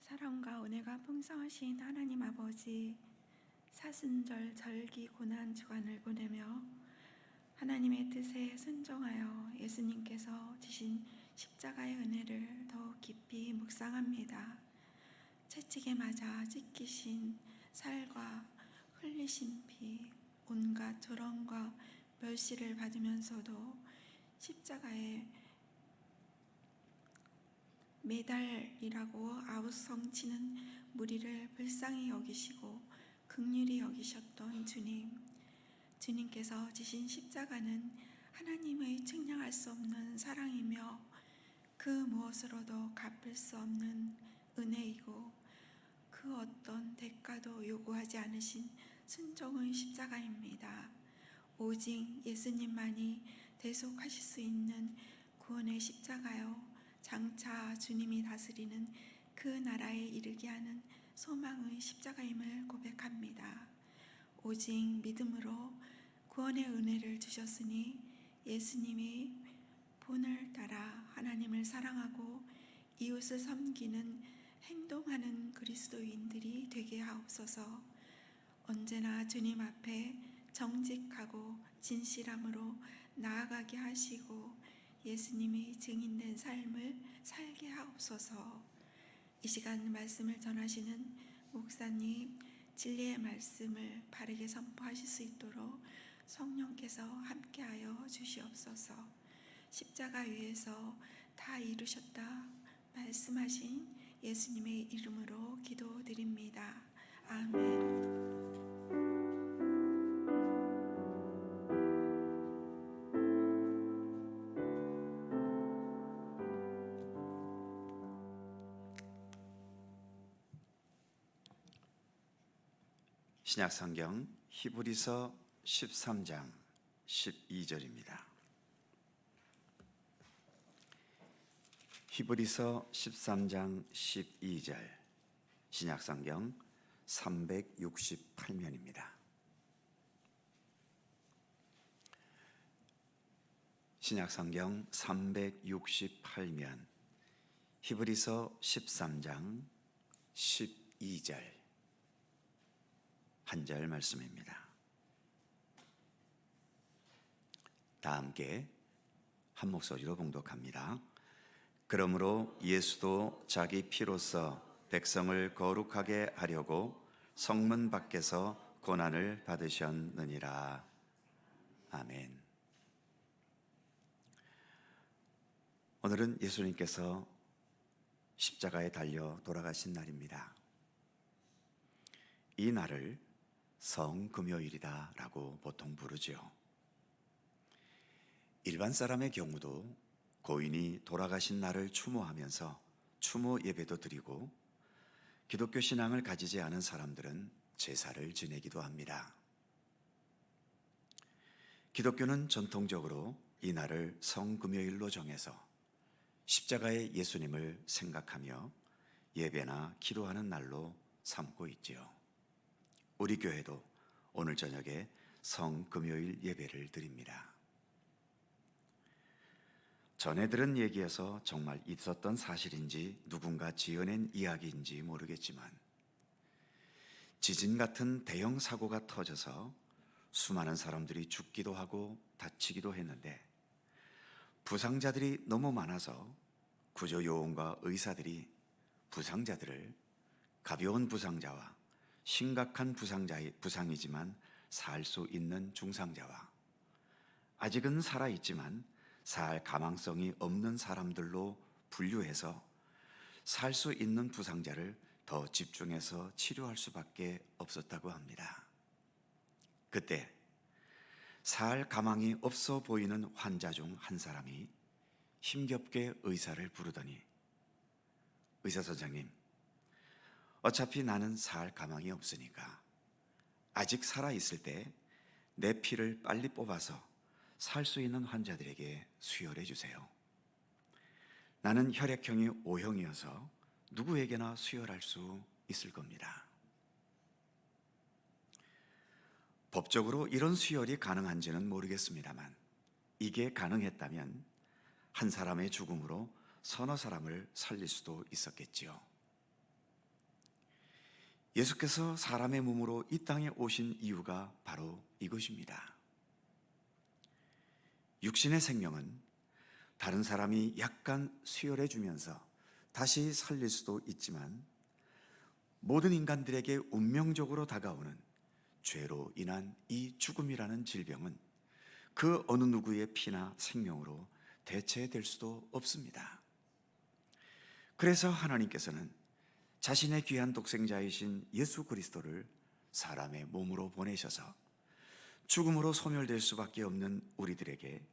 사랑과 은혜가 풍성하신 하나님 아버지, 사순절 절기 고난 주간을 보내며 하나님의 뜻에 순종하여 예수님께서 지신 십자가의 은혜를 더 깊이 묵상합니다. 채찍에 맞아 찢기신 살과 흘리신 피, 온갖 조롱과 멸시를 받으면서도 십자가에 매달리라고 아우성치는 무리를 불쌍히 여기시고 긍휼히 여기셨던 주님께서 지신 십자가는 하나님의 측량할 수 없는 사랑이며 그 무엇으로도 갚을 수 없는 은혜이고 그 어떤 대가도 요구하지 않으신 순종의 십자가입니다. 오직 예수님만이 대속하실 수 있는 구원의 십자가요, 장차 주님이 다스리는 그 나라에 이르게 하는 소망의 십자가임을 고백합니다. 오직 믿음으로 구원의 은혜를 주셨으니 예수님이 본을 따라 하나님을 사랑하고 이웃을 섬기는 행동하는 그리스도인들이 되게 하옵소서. 언제나 주님 앞에 정직하고 진실함으로 나아가게 하시고 예수님이 증인된 삶을 살게 하옵소서. 이 시간 말씀을 전하시는 목사님, 진리의 말씀을 바르게 선포하실 수 있도록 성령께서 함께하여 주시옵소서. 십자가 위에서 다 이루셨다 말씀하신 예수님의 이름으로 기도드립니다. 아멘. 신약성경 히브리서 13장 12절입니다. 히브리서 13장 12절, 신약성경 368면입니다. 신약성경 368면 히브리서 13장 12절 한 절 말씀입니다. 다 함께 한 목소리로 봉독합니다. 그러므로 예수도 자기 피로써 백성을 거룩하게 하려고 성문 밖에서 고난을 받으셨느니라. 아멘. 오늘은 예수님께서 십자가에 달려 돌아가신 날입니다. 이 날을 성금요일이다 라고 보통 부르죠. 일반 사람의 경우도 고인이 돌아가신 날을 추모하면서 추모 예배도 드리고, 기독교 신앙을 가지지 않은 사람들은 제사를 지내기도 합니다. 기독교는 전통적으로 이 날을 성금요일로 정해서 십자가의 예수님을 생각하며 예배나 기도하는 날로 삼고 있지요. 우리 교회도 오늘 저녁에 성금요일 예배를 드립니다. 전에 들은 얘기여서 정말 있었던 사실인지 누군가 지어낸 이야기인지 모르겠지만, 지진 같은 대형 사고가 터져서 수많은 사람들이 죽기도 하고 다치기도 했는데, 부상자들이 너무 많아서 구조요원과 의사들이 부상자들을 가벼운 부상자와 심각한 부상이지만 살 수 있는 중상자와 아직은 살아있지만 살 가망성이 없는 사람들로 분류해서 살 수 있는 부상자를 더 집중해서 치료할 수밖에 없었다고 합니다. 그때 살 가망이 없어 보이는 환자 중 한 사람이 힘겹게 의사를 부르더니, 의사 선생님, 어차피 나는 살 가망이 없으니까 아직 살아있을 때 내 피를 빨리 뽑아서 살 수 있는 환자들에게 수혈해 주세요. 나는 혈액형이 O형이어서 누구에게나 수혈할 수 있을 겁니다. 법적으로 이런 수혈이 가능한지는 모르겠습니다만, 이게 가능했다면 한 사람의 죽음으로 서너 사람을 살릴 수도 있었겠지요. 예수께서 사람의 몸으로 이 땅에 오신 이유가 바로 이것입니다. 육신의 생명은 다른 사람이 약간 수혈해 주면서 다시 살릴 수도 있지만, 모든 인간들에게 운명적으로 다가오는 죄로 인한 이 죽음이라는 질병은 그 어느 누구의 피나 생명으로 대체될 수도 없습니다. 그래서 하나님께서는 자신의 귀한 독생자이신 예수 그리스도를 사람의 몸으로 보내셔서 죽음으로 소멸될 수밖에 없는 우리들에게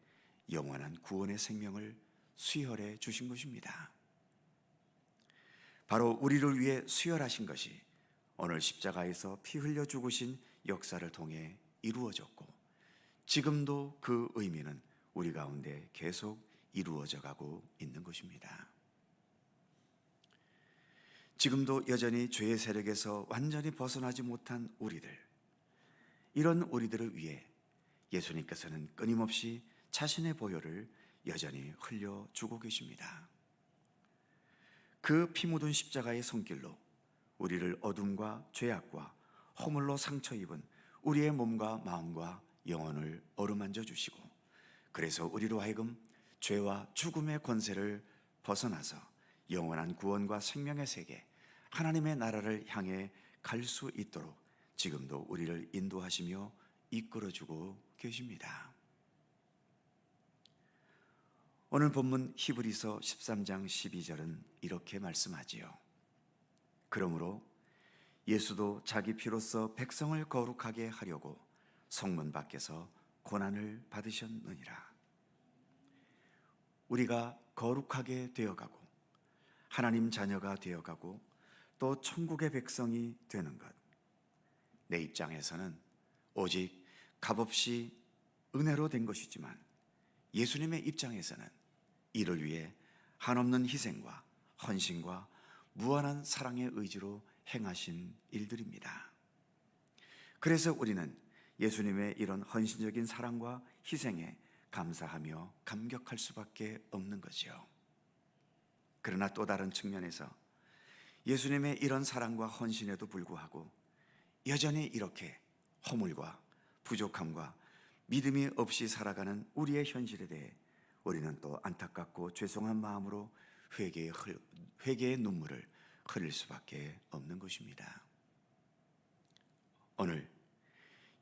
영원한 구원의 생명을 수혈해 주신 것입니다. 바로 우리를 위해 수혈하신 것이 오늘 십자가에서 피 흘려 죽으신 역사를 통해 이루어졌고, 지금도 그 의미는 우리 가운데 계속 이루어져 가고 있는 것입니다. 지금도 여전히 죄의 세력에서 완전히 벗어나지 못한 우리들, 이런 우리들을 위해 예수님께서는 끊임없이 자신의 보혈을 여전히 흘려주고 계십니다. 그 피 묻은 십자가의 손길로 우리를 어둠과 죄악과 허물로 상처 입은 우리의 몸과 마음과 영혼을 어루만져 주시고, 그래서 우리로 하여금 죄와 죽음의 권세를 벗어나서 영원한 구원과 생명의 세계, 하나님의 나라를 향해 갈 수 있도록 지금도 우리를 인도하시며 이끌어주고 계십니다. 오늘 본문 히브리서 13장 12절은 이렇게 말씀하지요. 그러므로 예수도 자기 피로써 백성을 거룩하게 하려고 성문 밖에서 고난을 받으셨느니라. 우리가 거룩하게 되어가고 하나님 자녀가 되어가고 또 천국의 백성이 되는 것, 내 입장에서는 오직 값없이 은혜로 된 것이지만, 예수님의 입장에서는 이를 위해 한없는 희생과 헌신과 무한한 사랑의 의지로 행하신 일들입니다. 그래서 우리는 예수님의 이런 헌신적인 사랑과 희생에 감사하며 감격할 수밖에 없는 거죠. 그러나 또 다른 측면에서 예수님의 이런 사랑과 헌신에도 불구하고 여전히 이렇게 허물과 부족함과 믿음이 없이 살아가는 우리의 현실에 대해 우리는 또 안타깝고 죄송한 마음으로 회개의 눈물을 흘릴 수밖에 없는 것입니다. 오늘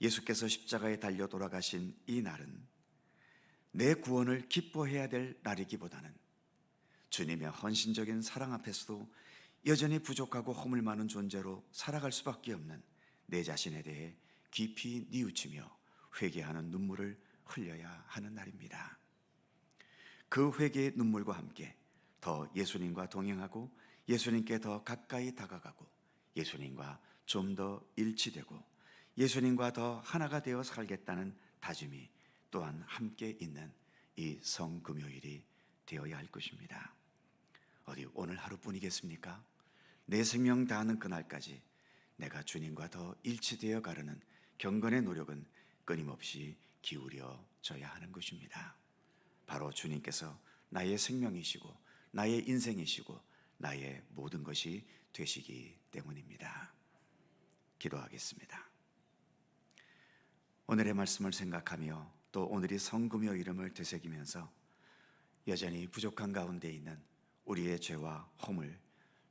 예수께서 십자가에 달려 돌아가신 이 날은 내 구원을 기뻐해야 될 날이기보다는 주님의 헌신적인 사랑 앞에서도 여전히 부족하고 허물 많은 존재로 살아갈 수밖에 없는 내 자신에 대해 깊이 뉘우치며 회개하는 눈물을 흘려야 하는 날입니다. 그 회개의 눈물과 함께 더 예수님과 동행하고 예수님께 더 가까이 다가가고 예수님과 좀 더 일치되고 예수님과 더 하나가 되어 살겠다는 다짐이 또한 함께 있는 이 성금요일이 되어야 할 것입니다. 어디 오늘 하루뿐이겠습니까? 내 생명 다하는 그날까지 내가 주님과 더 일치되어 가려는 경건의 노력은 끊임없이 기울여져야 하는 것입니다. 바로 주님께서 나의 생명이시고 나의 인생이시고 나의 모든 것이 되시기 때문입니다. 기도하겠습니다. 오늘의 말씀을 생각하며 또 오늘이 성금요 이름을 되새기면서 여전히 부족한 가운데 있는 우리의 죄와 허물,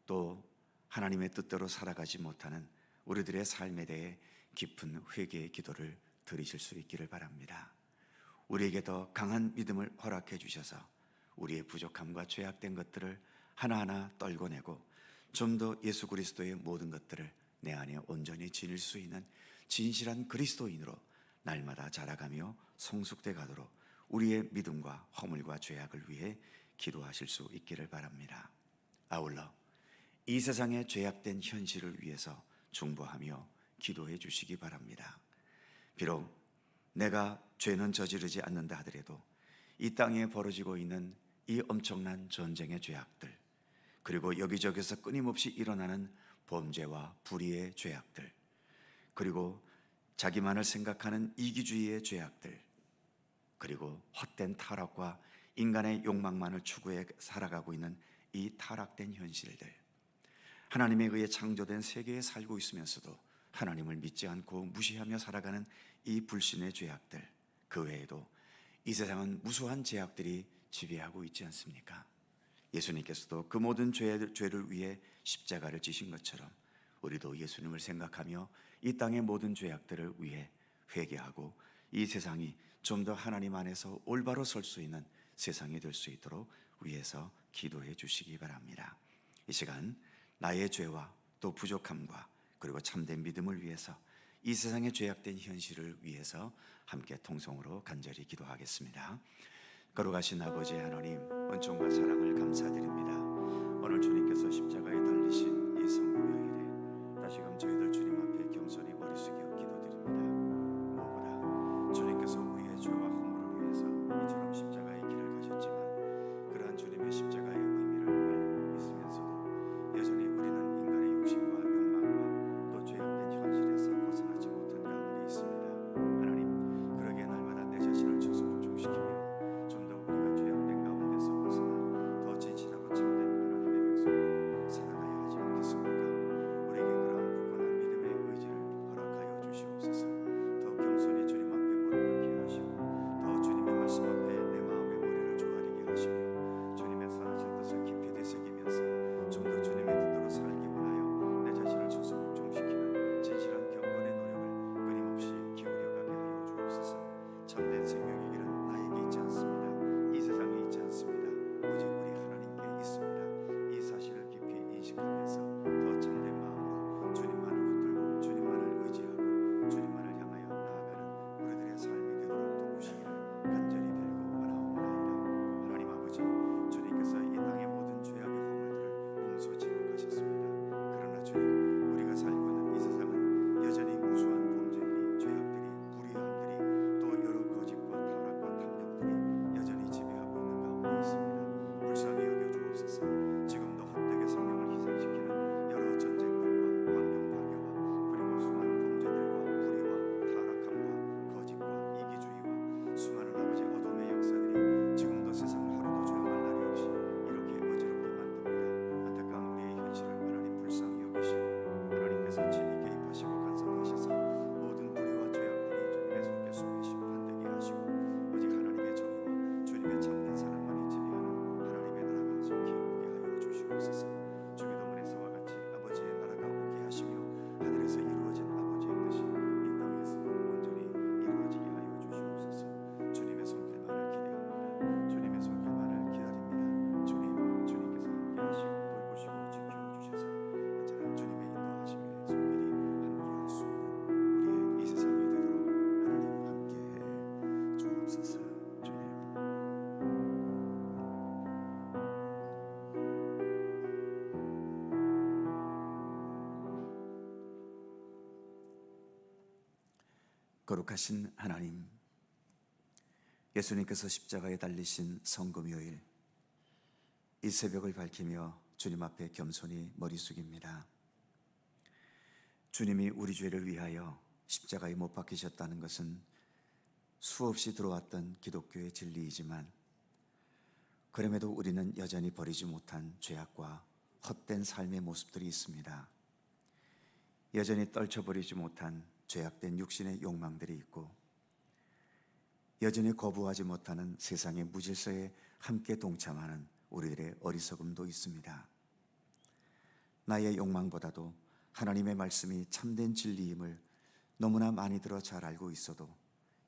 또 하나님의 뜻대로 살아가지 못하는 우리들의 삶에 대해 깊은 회개의 기도를 드리실 수 있기를 바랍니다. 우리에게 더 강한 믿음을 허락해 주셔서 우리의 부족함과 죄악된 것들을 하나하나 떨궈내고 좀 더 예수 그리스도의 모든 것들을 내 안에 온전히 지닐 수 있는 진실한 그리스도인으로 날마다 자라가며 성숙돼 가도록 우리의 믿음과 허물과 죄악을 위해 기도하실 수 있기를 바랍니다. 아울러 이 세상의 죄악된 현실을 위해서 중보하며 기도해 주시기 바랍니다. 비록 내가 죄는 저지르지 않는다 하더라도 이 땅에 벌어지고 있는 이 엄청난 전쟁의 죄악들, 그리고 여기저기서 끊임없이 일어나는 범죄와 불의의 죄악들, 그리고 자기만을 생각하는 이기주의의 죄악들, 그리고 헛된 타락과 인간의 욕망만을 추구해 살아가고 있는 이 타락된 현실들, 하나님에 의해 창조된 세계에 살고 있으면서도 하나님을 믿지 않고 무시하며 살아가는 이 불신의 죄악들, 그 외에도 이 세상은 무수한 죄악들이 지배하고 있지 않습니까? 예수님께서도 그 모든 죄를 위해 십자가를 지신 것처럼 우리도 예수님을 생각하며 이 땅의 모든 죄악들을 위해 회개하고 이 세상이 좀 더 하나님 안에서 올바로 설 수 있는 세상이 될 수 있도록 위해서 기도해 주시기 바랍니다. 이 시간 나의 죄와 또 부족함과 그리고 참된 믿음을 위해서 이 세상의 죄악된 현실을 위해서 함께 통성으로 간절히 기도하겠습니다. 거룩하신 아버지 하나님, 은총과 사랑을 감사드립니다. 오늘 주님께서 십자가에 달리신 이 성금요일에 다시금 저희들 주님 앞에 겸손히 머리 숙여 기도드립니다. 무엇보다 주님께서 우리의 죄와 허물을 위해서 이처럼 십자가의 길을 가셨지만 그러한 주님의 십자가의 의미를 알고 있으면서도 여전히 우리는 인간의 욕심과 욕망과 또 죄악된 현실에서 벗어나지 못한 가운데 있습니다. 하나님, 그러기에 날마다 내 자신을 저속중시키며 좀 더 우리가 죄악된 가운데서 벗어나 더 진실하고 참된 하나님의 백성으로 살아가야 하지 않겠습니까? 우리에게 그러한 굳건한 믿음의 의지를 허락하여 주시옵소서. 더 겸손히 주님 앞에 무릎 꿇게 하시고 더 주님의 말씀 앞에 내 마음의 머리를 조아리게 하시며 주님의 선하신 뜻을 깊이 되새기면서 좀 더 주님의 뜻대로 살기 원하여 내 자신을 저속중시키는 진실한 경건의 노력을 끊임없이 기울여가게 하여 주옵소서. 참된 생명의 길은 나에게 있지 않습니다. 이 세상에 있지 않습니다. 오직 우리 하나님께 있습니다. 이 사실을 깊이 인식하면서 더 참된 마음으로 주님만을 붙들고 주님만을 의지하고 주님만을 향하여 나아가는 우리들의 삶이 되도록 도우시기를 간절히 빌고 원하옵나이다. 하나님 아버지, 주님께서 이 땅의 모든 죄악의 허물들을 몸소 지고 가셨습니다. 그러나 주님, 우리가 살고 있는 이 세상은 여전히 무수한 범죄들이, 죄악들이, 불의함들이 또 여러 거짓과 타락과 탐욕들이 여전히 지배하고 있는 가운데 있습니다. 불쌍히 여겨 주옵소서. 지금도 헛되게 생명을 희생시키는 여러 전쟁들과 환경 파괴와 그리고 수많은 범죄들과 불의와 타락함과 거짓과 이기주의와 수많은 아버지 어둠의 역사들이 지금도 세상을 하루도 조용할 날이 없이 이렇게 어지럽게 만듭니다. 안타까운 우리의 현실을 하나님 불쌍히 여기시고 하나님께서 친히 개입하시고 간섭하셔서 모든 불의와 죄악들이 주님의 손께 숨에 심판되게 하시고 오직 하나님의 정의와 주님의 참된 사랑만이 지배하는 하나님의 나라가 속히 오게 하여 주시옵소서. 주기도문에서와 같이 아버지의 나라가 오게 하시며 하늘에서 이루어진 아버지의 뜻이 이 땅에서도 온전히 이루어지게 하여 주시옵소서. 주님의 손길만을 기대합니다. 주님의 손길만을 기다립니다. 주님께서 함께 하시고 돌보시고 지켜주셔서 언제나 주님의 인도하심의 손길이 함께할 수 있는 우리의 이 세상이 되도록 하나님 함께해 주옵소서. 주님, 거룩하신 하나님, 예수님께서 십자가에 달리신 성금요일 이 새벽을 밝히며 주님 앞에 겸손히 머리 숙입니다. 주님이 우리 죄를 위하여 십자가에 못 박히셨다는 것은 수없이 들어왔던 기독교의 진리이지만 그럼에도 우리는 여전히 버리지 못한 죄악과 헛된 삶의 모습들이 있습니다. 여전히 떨쳐버리지 못한 죄악된 육신의 욕망들이 있고 여전히 거부하지 못하는 세상의 무질서에 함께 동참하는 우리들의 어리석음도 있습니다. 나의 욕망보다도 하나님의 말씀이 참된 진리임을 너무나 많이 들어 잘 알고 있어도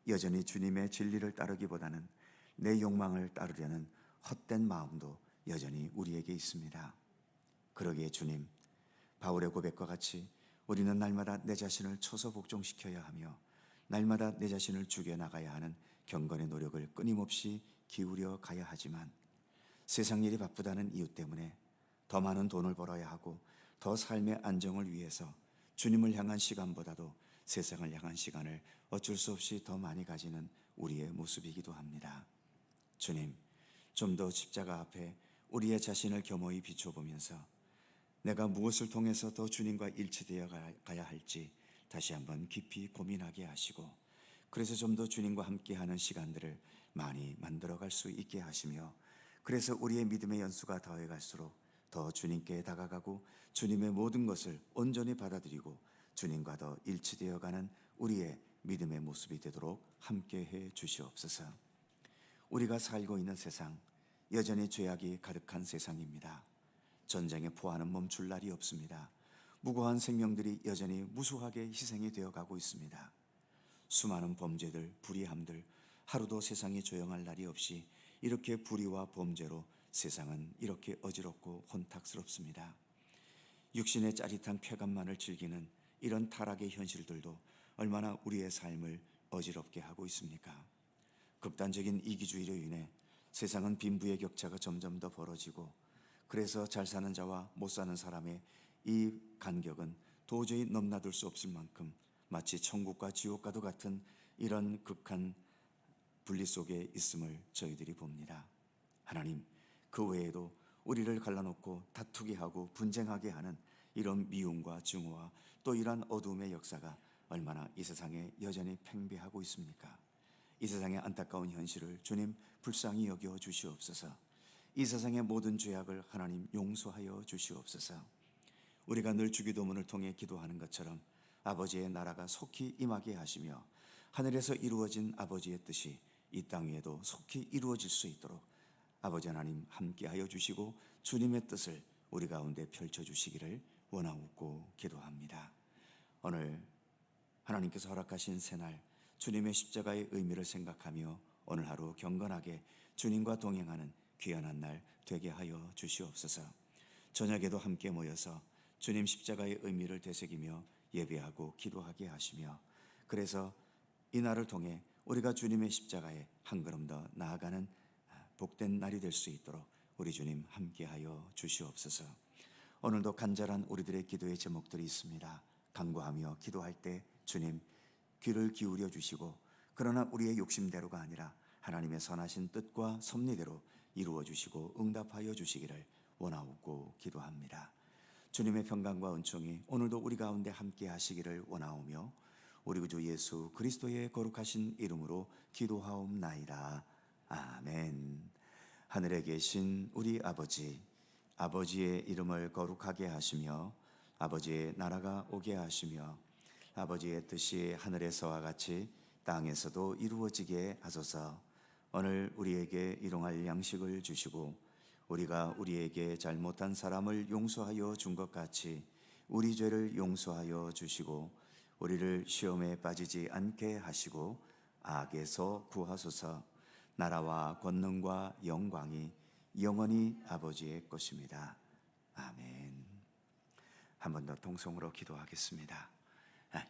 여전히 주님의 진리를 따르기보다는 내 욕망을 따르려는 헛된 마음도 여전히 우리에게 있습니다. 그러기에 주님, 바울의 고백과 같이 우리는 날마다 내 자신을 초소복종시켜야 하며 날마다 내 자신을 죽여나가야 하는 경건의 노력을 끊임없이 기울여 가야 하지만 세상 일이 바쁘다는 이유 때문에 더 많은 돈을 벌어야 하고 더 삶의 안정을 위해서 주님을 향한 시간보다도 세상을 향한 시간을 어쩔 수 없이 더 많이 가지는 우리의 모습이기도 합니다. 주님, 좀 더 십자가 앞에 우리의 자신을 겸허히 비춰보면서 내가 무엇을 통해서 더 주님과 일치되어 가야 할지 다시 한번 깊이 고민하게 하시고 그래서 좀 더 주님과 함께하는 시간들을 많이 만들어갈 수 있게 하시며 그래서 우리의 믿음의 연수가 더해갈수록 더 주님께 다가가고 주님의 모든 것을 온전히 받아들이고 주님과 더 일치되어가는 우리의 믿음의 모습이 되도록 함께해 주시옵소서. 우리가 살고 있는 세상, 여전히 죄악이 가득한 세상입니다. 전쟁에 포화는 멈출 날이 없습니다. 무고한 생명들이 여전히 무수하게 희생이 되어가고 있습니다. 수많은 범죄들, 불의함들, 하루도 세상이 조용할 날이 없이 이렇게 불의와 범죄로 세상은 이렇게 어지럽고 혼탁스럽습니다. 육신의 짜릿한 쾌감만을 즐기는 이런 타락의 현실들도 얼마나 우리의 삶을 어지럽게 하고 있습니까? 극단적인 이기주의로 인해 세상은 빈부의 격차가 점점 더 벌어지고, 그래서 잘 사는 자와 못 사는 사람의 이 간격은 도저히 넘나들 수 없을 만큼 마치 천국과 지옥과도 같은 이런 극한 분리 속에 있음을 저희들이 봅니다. 하나님, 그 외에도 우리를 갈라놓고 다투게 하고 분쟁하게 하는 이런 미움과 증오와 또 이러한 어두움의 역사가 얼마나 이 세상에 여전히 팽배하고 있습니까? 이 세상의 안타까운 현실을 주님 불쌍히 여겨 주시옵소서. 이 세상의 모든 죄악을 하나님 용서하여 주시옵소서. 우리가 늘 주기도문을 통해 기도하는 것처럼 아버지의 나라가 속히 임하게 하시며 하늘에서 이루어진 아버지의 뜻이 이 땅 위에도 속히 이루어질 수 있도록 아버지 하나님 함께하여 주시고 주님의 뜻을 우리 가운데 펼쳐주시기를 원하옵고 기도합니다. 오늘 하나님께서 허락하신 새날 주님의 십자가의 의미를 생각하며 오늘 하루 경건하게 주님과 동행하는 귀한 날 되게 하여 주시옵소서. 저녁에도 함께 모여서 주님 십자가의 의미를 되새기며 예배하고 기도하게 하시며, 그래서 이 날을 통해 우리가 주님의 십자가에 한 걸음 더 나아가는 복된 날이 될 수 있도록 우리 주님 함께하여 주시옵소서. 오늘도 간절한 우리들의 기도의 제목들이 있습니다. 간구하며 기도할 때 주님 귀를 기울여 주시고, 그러나 우리의 욕심대로가 아니라 하나님의 선하신 뜻과 섭리대로 이루어 주시고 응답하여 주시기를 원하옵고 기도합니다. 주님의 평강과 은총이 오늘도 우리 가운데 함께 하시기를 원하오며 우리 구주 예수 그리스도의 거룩하신 이름으로 기도하옵나이다. 아멘. 하늘에 계신 우리 아버지, 아버지의 이름을 거룩하게 하시며 아버지의 나라가 오게 하시며 아버지의 뜻이 하늘에서와 같이 땅에서도 이루어지게 하소서. 오늘 우리에게 일용할 양식을 주시고 우리가 우리에게 잘못한 사람을 용서하여 준 것 같이 우리 죄를 용서하여 주시고 우리를 시험에 빠지지 않게 하시고 악에서 구하소서. 나라와 권능과 영광이 영원히 아버지의 것입니다. 아멘. 한 번 더 통성으로 기도하겠습니다.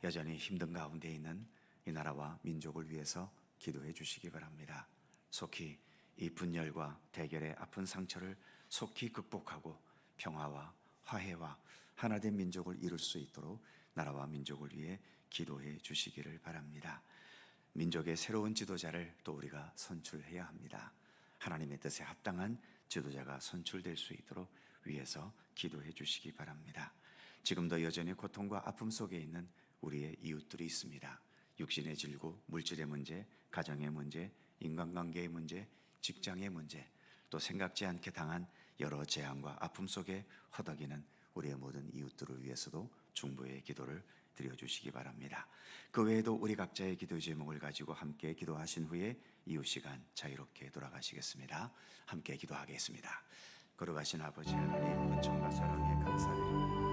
여전히 힘든 가운데 있는 이 나라와 민족을 위해서 기도해 주시기 바랍니다. 속히 이 분열과 대결의 아픈 상처를 속히 극복하고 평화와 화해와 하나된 민족을 이룰 수 있도록 나라와 민족을 위해 기도해 주시기를 바랍니다. 민족의 새로운 지도자를 또 우리가 선출해야 합니다. 하나님의 뜻에 합당한 지도자가 선출될 수 있도록 위해서 기도해 주시기 바랍니다. 지금도 여전히 고통과 아픔 속에 있는 우리의 이웃들이 있습니다. 육신의 질고, 물질의 문제, 가정의 문제, 인간관계의 문제, 직장의 문제, 또 생각지 않게 당한 여러 재앙과 아픔 속에 허덕이는 우리의 모든 이웃들을 위해서도 중보의 기도를 드려주시기 바랍니다. 그 외에도 우리 각자의 기도 제목을 가지고 함께 기도하신 후에 이후 시간 자유롭게 돌아가시겠습니다. 함께 기도하겠습니다. 거룩하신 아버지 하나님, 은총과 사랑에 감사드립니다.